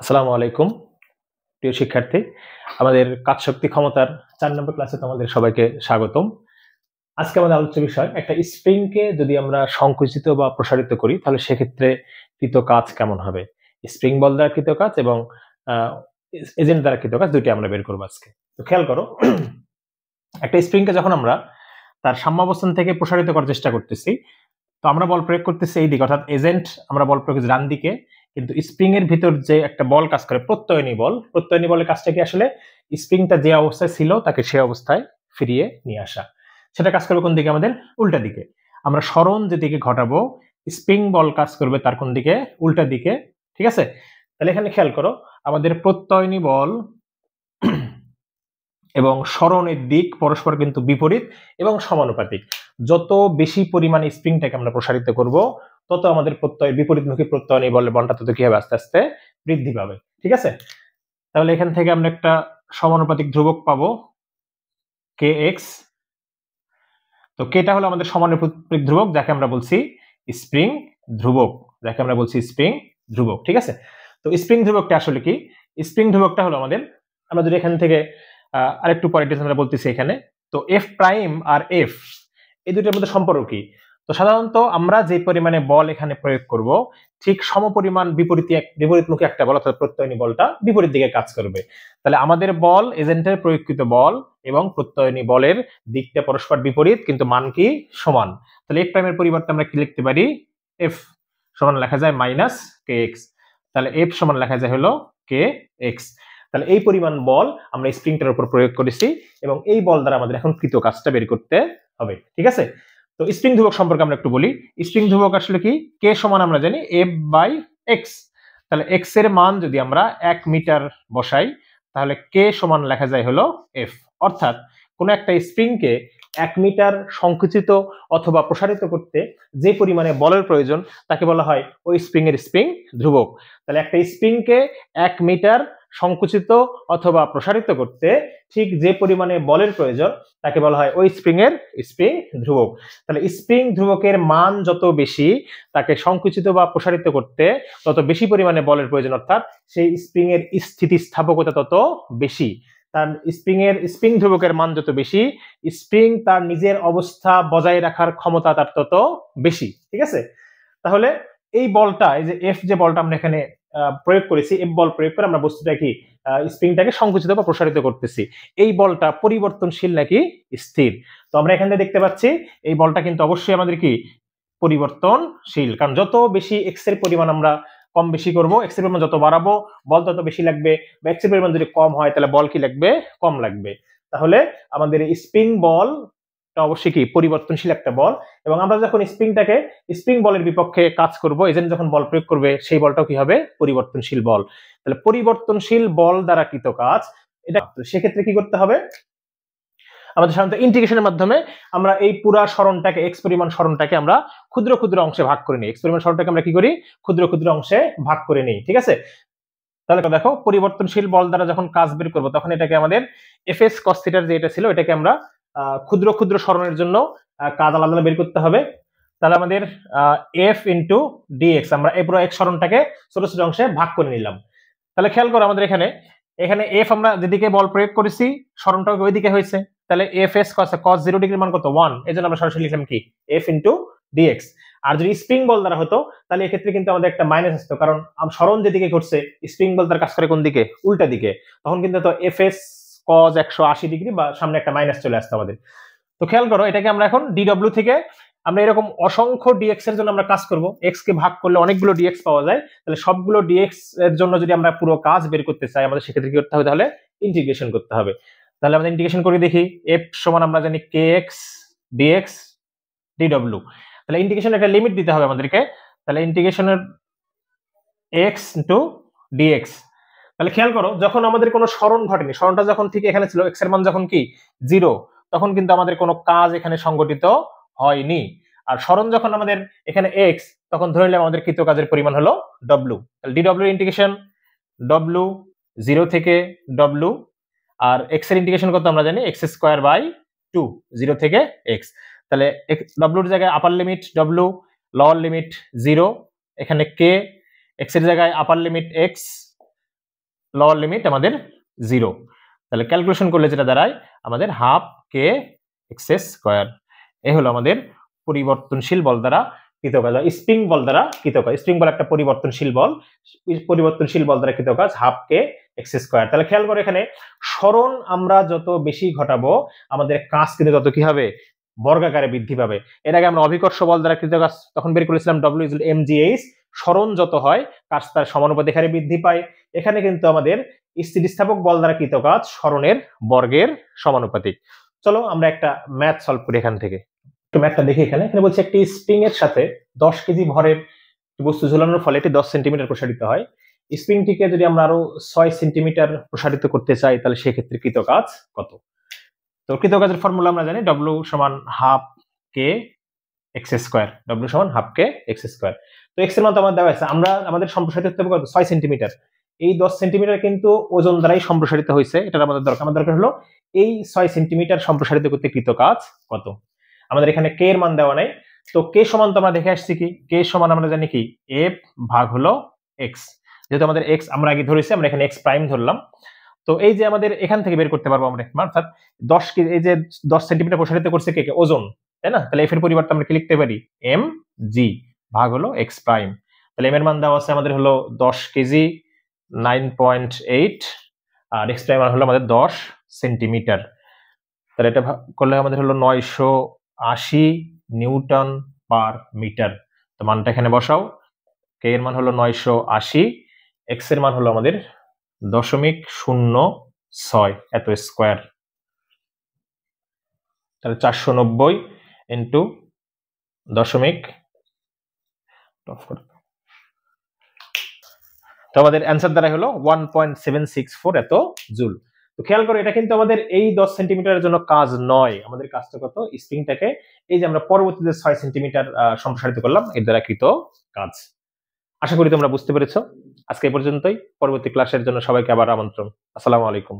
আসসালামু আলাইকুম প্রিয় শিক্ষার্থী। আমাদের কাজ শক্তি ক্ষমতার 4 নম্বর ক্লাসে তোমাদের সবাইকে স্বাগতম। আজকে আমাদের আলোচ্য বিষয়, একটা স্প্রিংকে যদি আমরা সংকুচিত বা প্রসারিত করি তাহলে সেক্ষেত্রে কৃত কাজ কেমন হবে। স্প্রিং বল দ্বারা কৃত কাজ এবং এজেন্ট দ্বারা কৃত কাজ দুইটি আমরা বের করবো আজকে। তো খেয়াল করো, একটা স্প্রিংকে যখন আমরা তার সাম্যাবস্থান থেকে প্রসারিত করার চেষ্টা করতেছি, তো আমরা বল প্রয়োগ করতেছি এই দিকে, অর্থাৎ এজেন্ট আমরা বল প্রয়োগ ডান দিকে, কিন্তু স্প্রিং এর ভিতর যে একটা বল কাজ করে প্রত্যয়নী বল, প্রত্যয়নী বলের কাজটা কি আসলে স্প্রিংটা যে অবস্থায় ছিল তাকে সে অবস্থায় ফিরিয়ে নিয়ে আসা। সেটা কাজ করবে কোন দিকে? আমাদের উল্টা দিকে। আমরা সরণ যেদিকে ঘটাবো, স্প্রিং বল কাজ করবে তার কোন দিকে? উল্টা দিকে। ঠিক আছে, তাহলে এখানে খেয়াল করো, আমাদের প্রত্যয়নী বল এবং সরণের দিক পরস্পর কিন্তু বিপরীত এবং সমানুপাতিক। যত বেশি পরিমাণে স্প্রিংটাকে আমরা প্রসারিত করব, তত আমাদের বিপরীতমুখী প্রত্যয়নী বলের বলটা তত কি হবে? আস্তে আস্তে বৃদ্ধি পাবে। ঠিক আছে, তাহলে এখান থেকে আমরা একটা সমানুপাতিক ধ্রুবক পাবো কে এক্স। তো কেটা হলো আমাদের সমানুপাতিক ধ্রুবক, যাকে আমরা বলছি স্প্রিং ধ্রুবক, ঠিক আছে। তো স্প্রিং ধ্রুবকটা আসলে কি? স্প্রিং ধ্রুবকটা হলো আমাদের, আমরা যদি এখান থেকে আরেকটু পরে আমরা বলতেছি এখানে, তো এফ প্রাইম আর এফ এই দুটোর মধ্যে সম্পর্ক কি? তো সাধারণত আমরা যে পরিমাণে বল এখানে প্রয়োগ করব, ঠিক সমপরিমাণ বিপরীতমুখী একটা বল, অর্থাৎ প্রত্যয়নী বলটা বিপরীত দিকে কাজ করবে। তাহলে আমাদের বল, এজেন্টের প্রয়োগকৃত বল এবং প্রত্যয়নী বলের দিকটা পরস্পর বিপরীত, কিন্তু মান কি? সমান। তাহলে এফ প্রাইমের পরিবর্তে আমরা কি লিখতে পারি? এফ সমান লেখা যায় মাইনাস কে এক্স। তাহলে এফ সমান লেখা যায় হলো কে এক্স। তাহলে এই পরিমাণ বল আমরা স্প্রিংটার উপর প্রয়োগ করেছি এবং এই বল দ্বারা আমাদের এখন কৃত কাজটা বের করতে হবে। ঠিক আছে, তো স্প্রিং ধ্রুবক সম্পর্কে আমরা একটু বলি। স্প্রিং ধ্রুবক আসলে কি? কে সমান আমরা জানি এফ বাই এক্স। তাহলে এক্স এর মান যদি আমরা 1 মিটার বসাই, তাহলে কে সমান লেখা যায় হলো এফ। অর্থাৎ কোন একটা স্প্রিংকে 1 মিটার সংকুচিত অথবা প্রসারিত করতে যে পরিমাণে বলের প্রয়োজন তাকে বলা হয় ওই স্প্রিং এর স্প্রিং ধ্রুবক। তাহলে একটা স্প্রিংকে 1 মিটার সংকুচিত অথবা প্রসারিত করতে ঠিক যে পরিমাণে বলের প্রয়োজন তাকে বলা হয় ওই স্প্রিং এর স্প্রিং ধ্রুবক। তাহলে স্প্রিং ধ্রুবকের মান যত বেশি, তাকে সংকুচিত বা প্রসারিত করতে তত বেশি পরিমাণে বলের প্রয়োজন, অর্থাৎ সেই স্প্রিং এর স্থিতিস্থাপকতা তত বেশি। তার স্প্রিং ধ্রুবকের মান যত বেশি, স্প্রিং তার নিজের অবস্থা বজায় রাখার ক্ষমতা তার তত বেশি। ঠিক আছে, তাহলে এই বলটা, এই যে এফ যে বলটা আমরা এখানে প্রয়োগ করেছি, এফ বল প্রয়োগ করে আমরা বস্তুটা কি স্প্রিংটাকে সংকুচিত বা প্রসারিত করতেছি। এই বলটা পরিবর্তনশীল নাকি স্থির? তো আমরা এখানে দেখতে পাচ্ছি এই বলটা কিন্তু অবশ্যই আমাদের কি পরিবর্তনশীল, কারণ যত বেশি এক্স এর পরিমাণ আমরা কম বেশি করব, এক্স এর পরিমাণ যত বাড়াবো বল তত বেশি লাগবে, বা এক্স এর পরিমাণ যদি কম হয় তাহলে বল কি লাগবে? কম লাগবে। তাহলে আমাদের স্প্রিং বল অবশ্যই কি পরিবর্তনশীল একটা বল, এবং আমরা যখন স্প্রিংটাকে স্প্রিং বলের বিপক্ষে কাজ করব, এজেন্ট যখন বল প্রয়োগ করবে সেই বলটাও কি হবে? পরিবর্তনশীল বল। তাহলে পরিবর্তনশীল বল দ্বারা কৃত কাজ, এটা সেক্ষেত্রে কি করতে হবে? আমাদের সাধারণত ইন্টিগ্রেশনের মাধ্যমে আমরা এই পুরা সরণটাকে, এক্স পরিমাণ সরণটাকে আমরা ক্ষুদ্র ক্ষুদ্র অংশে ভাগ করে নিই। এক্স পরিমাণ সরণটাকে আমরা কি করি? ক্ষুদ্র ক্ষুদ্র অংশে ভাগ করে নিই। ঠিক আছে, তাহলে দেখো পরিবর্তনশীল বল দ্বারা যখন কাজ বের করব তখন এটাকে আমাদের এফএস কস থিটার যে এটা ছিল, এটাকে আমরা ক্ষুদ্র ক্ষুদ্র সরণের জন্য কাজ আলাদা আলাদা বের করতে হবে। তাহলে আমাদের এফ ইন্টু ডিএক্স, আমরা এই পুরো এক্স সরণটাকে ছোট ছোট অংশে ভাগ করে নিলাম। তাহলে খেয়াল করো, আমাদের এখানে এফ আমরা যেদিকে বল প্রয়োগ করেছি সরণটা ওইদিকে হয়েছে, তাহলে এফ এস কস 0 ডিগ্রির মান কত? 1। এই জন্য আমরা সরাসরি লিখলাম কি এফ ইন্টু ডিএক্স। আর যদি স্প্রিং বল দ্বারা হতো তাহলে এক্ষেত্রে কিন্তু আমাদের একটা মাইনাস আসতো, কারণ সরণ যেদিকে ঘটছে স্প্রিং বল তার কাজ করে কোন দিকে? উল্টা দিকে। তখন কিন্তু তো এফ এস কস 180 ডিগ্রি বা সামনে একটা মাইনাস চলে আসতো আমাদের। তো খেয়াল করো, এটাকে আমরা এখন ডিডব্লিউ থেকে আমরা এরকম অসংখ্য ডিএক্স এর জন্য আমরা কাজ করব। এক্স কে ভাগ করলে অনেকগুলো ডিএক্স পাওয়া যায়, তাহলে সবগুলো ডিএক্স এর জন্য যদি আমরা পুরো কাজ বের করতে চাই, আমাদের সেক্ষেত্রে কি করতে হবে? তাহলে ইন্টিগ্রেশন করতে হবে। তাহলে আমাদের ইন্টিগ্রেশন করে দেখি, এফ সমান আমরা জানি কে এক্স ডিএক্স ডিডব্লিউ। তাহলে ইন্টিগ্রেশনের একটা লিমিট দিতে হবে আমাদেরকে। তাহলে ইন্টিগ্রেশনের এক্স ইন্টু ডিএক্স। তাহলে খেয়াল করো, যখন আমাদের কোনো সরণ ঘটেনি, সরণটা যখন ঠিক এখানে ছিল, এক্স এর মান যখন কি 0, তখন কিন্তু আমাদের কোনো কাজ এখানে সংগঠিত হয়নি। আর সরণ যখন আমাদের এখানে এক্স, তখন ধরে নিলাম আমাদের কৃত কাজের পরিমাণ হলো ডব্লিউ। তাহলে ডিডব্লিউ ইন্টিগ্রেশন ডব্লিউ 0 থেকে ডব্লিউ, আর এক্স এর ইন্টিগ্রেশন কত আমরা জানি? এক্স স্কোয়ার বাই 2, 0 থেকে এক্স। তাহলে ডব্লিউর জায়গায় আপার লিমিট ডব্লিউ, লোয়ার লিমিট 0, এখানে কে, এক্স এর জায়গায় আপার লিমিট এক্স, লোয়ার লিমিট আমাদের 0। তাহলে ক্যালকুলেশন করলে যেটা দাঁড়ায় আমাদের হাফ কে এক্স স্কয়ার। এই হলো আমাদের পরিবর্তনশীল বল দ্বারা কৃত কাজ, স্প্রিং বল দ্বারা কৃত কাজ। স্প্রিং বল একটা পরিবর্তনশীল বল, পরিবর্তনশীল বল দ্বারা কৃত কাজ হাফ কে এক্স স্কয়ার। তাহলে খেয়াল করে এখানে সরণ আমরা যত বেশি ঘটাবো আমাদের কাজ কিন্তু তত কি হবে, বর্গাকারে বৃদ্ধি পাবে। এর আগে আমরা অভিকর্ষ বল দ্বারা কৃত কাজ তখন বের করেছিলাম W equal M G H, সরণ যত হয় কাজ তার সমানুপাতিক হারে বৃদ্ধি পায়। এখানে কিন্তু আমাদের স্থিতিস্থাপক বল দ্বারা কৃত কাজ সরণের বর্গের সমানুপাতিক। চলো আমরা একটা ম্যাথ সলভ করি এখান থেকে। একটু ম্যাথটা দেখি। এখানে বলছে একটি স্প্রিং এর সাথে 10 কেজি ভরের বস্তু ঝুলানোর ফলে এটি 10 সেন্টিমিটার প্রসারিত হয়। স্প্রিংটিকে যদি আমরা আরো 6 সেন্টিমিটার প্রসারিত করতে চাই তাহলে সেক্ষেত্রে কৃত কাজ কত? তো কৃত কাজের ফর্মুলা আমরা জানি ডব্লিউ সমান হাফ কে এক্স স্কয়ার। ডব্লিউ সমান হাফ কে এক্স স্কয়ার। তো এক্স এর মান তো আমাদের দেওয়া আছে, আমরা আমাদের সম্প্রসারিত করতে হবে কত, 6 সেন্টিমিটার। এই 10 সেন্টিমিটার কিন্তু ওজন দ্বারাই সম্প্রসারিত হয়েছে, এটা আমাদের দরকার। আমাদের দরকার হলো এই 6 সেন্টিমিটার সম্প্রসারিত করতে কৃত কাজ কত। আমাদের এখানে কে এর মান দেওয়া নাই, তো কে সমান তো আমরা দেখে আসছি কি, কে সমান আমরা জানি কি এফ ভাগ হলো এক্স। যেহেতু আমাদের এক্স আমরা আগে ধরেছি, আমরা এখানে এক্স প্রাইম ধরলাম। তো এই যে আমাদের এখান থেকে বের করতে পারবো আমরা, অর্থাৎ 10 কেজি, এই যে 10 সেন্টিমিটার প্রসারিত করছে কে, ওজন, তাই না? তাহলে এফ এর পরিবর্তে আমরা কি লিখতে পারি, এম জি ভাগ হলো এক্স প্রাইম। তাহলে এম এর মান দেওয়া আছে আমাদের হলো 10 কেজি 9.8, আর এক্স প্রাইম হলো আমাদের 10 সেন্টিমিটার। তাহলে এটা করলে আমাদের হলো 980 নিউটন পার মিটার। তো মানটা এখানে বসাও, কে এর মান হলো 980, এক্স এর মান হলো আমাদের 0.06 এত স্কয়ার। তাহলে 490 ইন্টু দশমিক, তো আমাদের অ্যান্সার দ্বারা হলো 1.764 এত জুল। তো খেয়াল করো এটা কিন্তু আমাদের এই 10 সেন্টিমিটারের জন্য কাজ নয়, আমাদের কাজটা কত, স্প্রিংটাকে এই যে আমরা পরবর্তীতে 6 সেন্টিমিটার সম্প্রসারিত করলাম এর দ্বারা কৃত কাজ। আশা করি তোমরা বুঝতে পেরেছো। আজকে এই পর্যন্তই, পরবর্তী ক্লাসের জন্য সবাইকে আবার আমন্ত্রণ। আসসালামু আলাইকুম।